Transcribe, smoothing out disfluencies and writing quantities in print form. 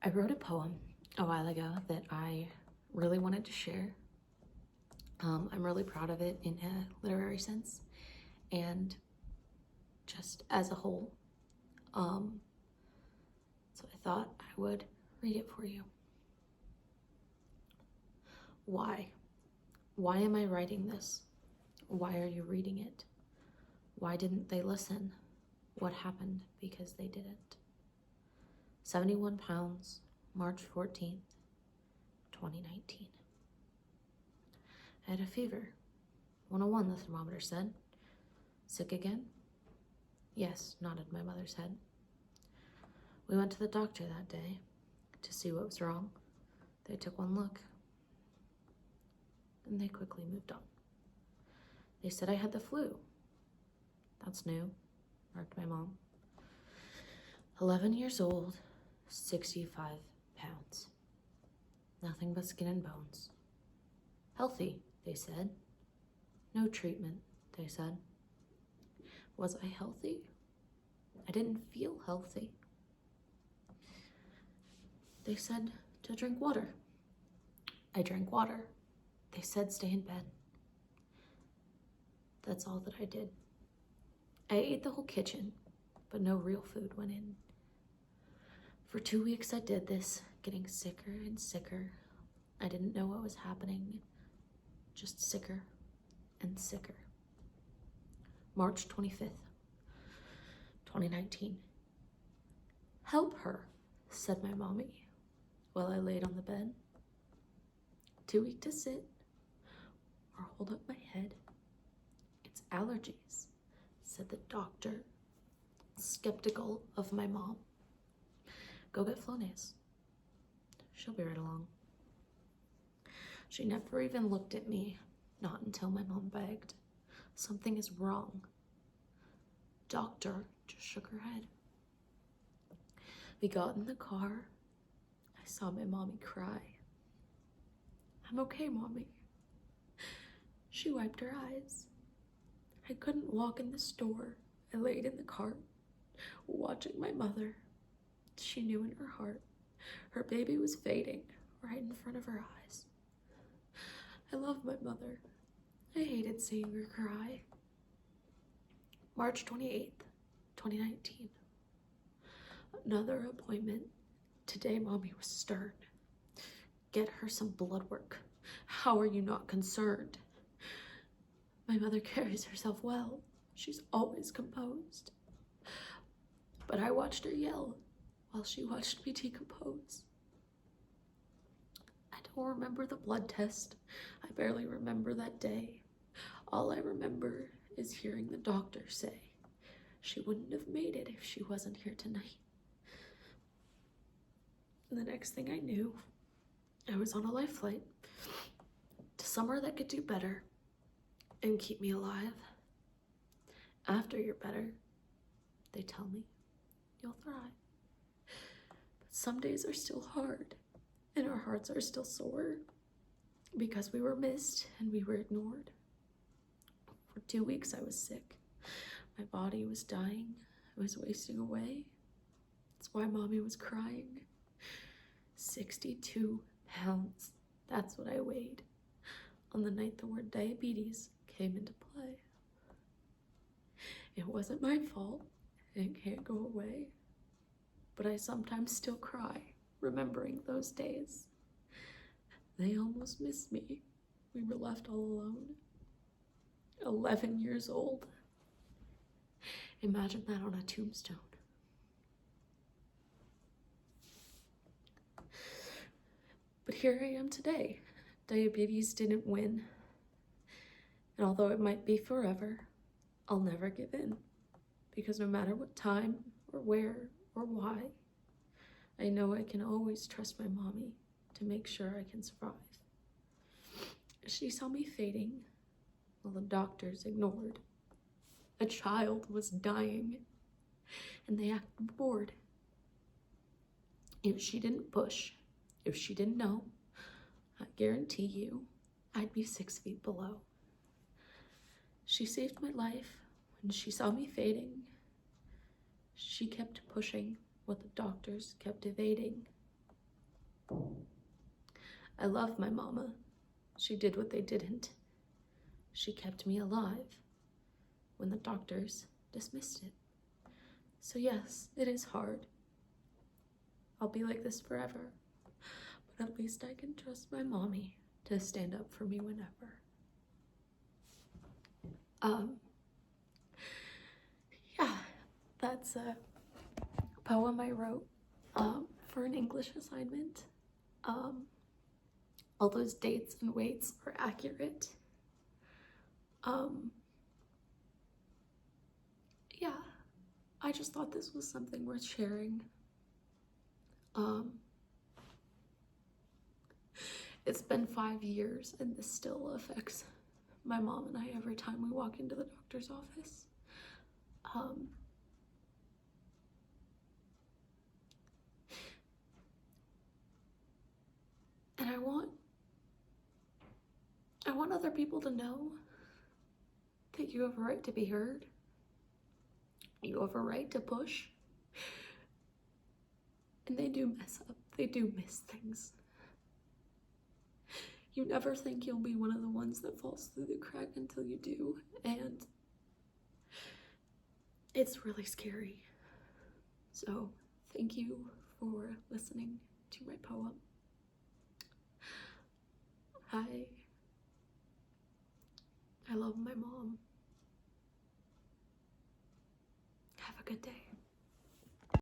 I wrote a poem a while ago that I really wanted to share. I'm really proud of it in a literary sense and just as a whole. So I thought I would read it for you. Why? Why am I writing this? Why are you reading it? Why didn't they listen? What happened because they didn't? 71 pounds, March 14th, 2019. I had a fever. 101, the thermometer said. Sick again? Yes, nodded my mother's head. We went to the doctor that day to see what was wrong. They took one look, and they quickly moved on. They said I had the flu. That's new, remarked my mom. 11 years old, 65 pounds. Nothing but skin and bones. Healthy, they said. No treatment, they said. Was I healthy? I didn't feel healthy. They said to drink water. I drank water. They said stay in bed. That's all that I did. I ate the whole kitchen, but no real food went in. For 2 weeks I did this, getting sicker and sicker. I didn't know what was happening, just sicker and sicker. March 25th, 2019. Help her, said my mommy, while I laid on the bed. Too weak to sit or hold up my head. It's allergies, said the doctor, skeptical of my mom. Go get Flonase. She'll be right along. She never even looked at me, not until my mom begged. Something is wrong. Doctor just shook her head. We got in the car. I saw my mommy cry. I'm okay, Mommy. She wiped her eyes. I couldn't walk in the store. I laid in the cart, watching my mother. She knew in her heart her baby was fading right in front of her eyes. I love my mother. I hated seeing her cry. March 28th, 2019. Another appointment. Today, Mommy was stern. Get her some blood work. How are you not concerned? My mother carries herself well. She's always composed. But I watched her yell while she watched me decompose. I don't remember the blood test. I barely remember that day. All I remember is hearing the doctor say she wouldn't have made it if she wasn't here tonight. And the next thing I knew, I was on a life flight to somewhere that could do better and keep me alive. After you're better, they tell me, you'll thrive. But some days are still hard, and our hearts are still sore because we were missed and we were ignored. For 2 weeks I was sick. My body was dying. I was wasting away. That's why Mommy was crying. 62 pounds. That's what I weighed on the night the word diabetes came into play. It wasn't my fault. It can't go away. But I sometimes still cry, remembering those days. They almost missed me. We were left all alone. 11 years old. Imagine that on a tombstone. But here I am today. Diabetes didn't win. And although it might be forever, I'll never give in. Because no matter what time or where or why, I know I can always trust my mommy to make sure I can survive. She saw me fading while the doctors ignored. A child was dying and they acted bored. If she didn't push, if she didn't know, I guarantee you I'd be 6 feet below. She saved my life when she saw me fading. She kept pushing what the doctors kept evading. I love my mama. She did what they didn't. She kept me alive when the doctors dismissed it. So yes, it is hard. I'll be like this forever. But at least I can trust my mommy to stand up for me whenever. Yeah, that's a poem I wrote for an English assignment. All those dates and weights are accurate. Yeah, I just thought this was something worth sharing. It's been 5 years and this still affects my mom and I every time we walk into the doctor's office. And I want other people to know that you have a right to be heard. You have a right to push. And they do mess up. They do miss things. You never think you'll be one of the ones that falls through the crack until you do. And it's really scary. So thank you for listening to my poem.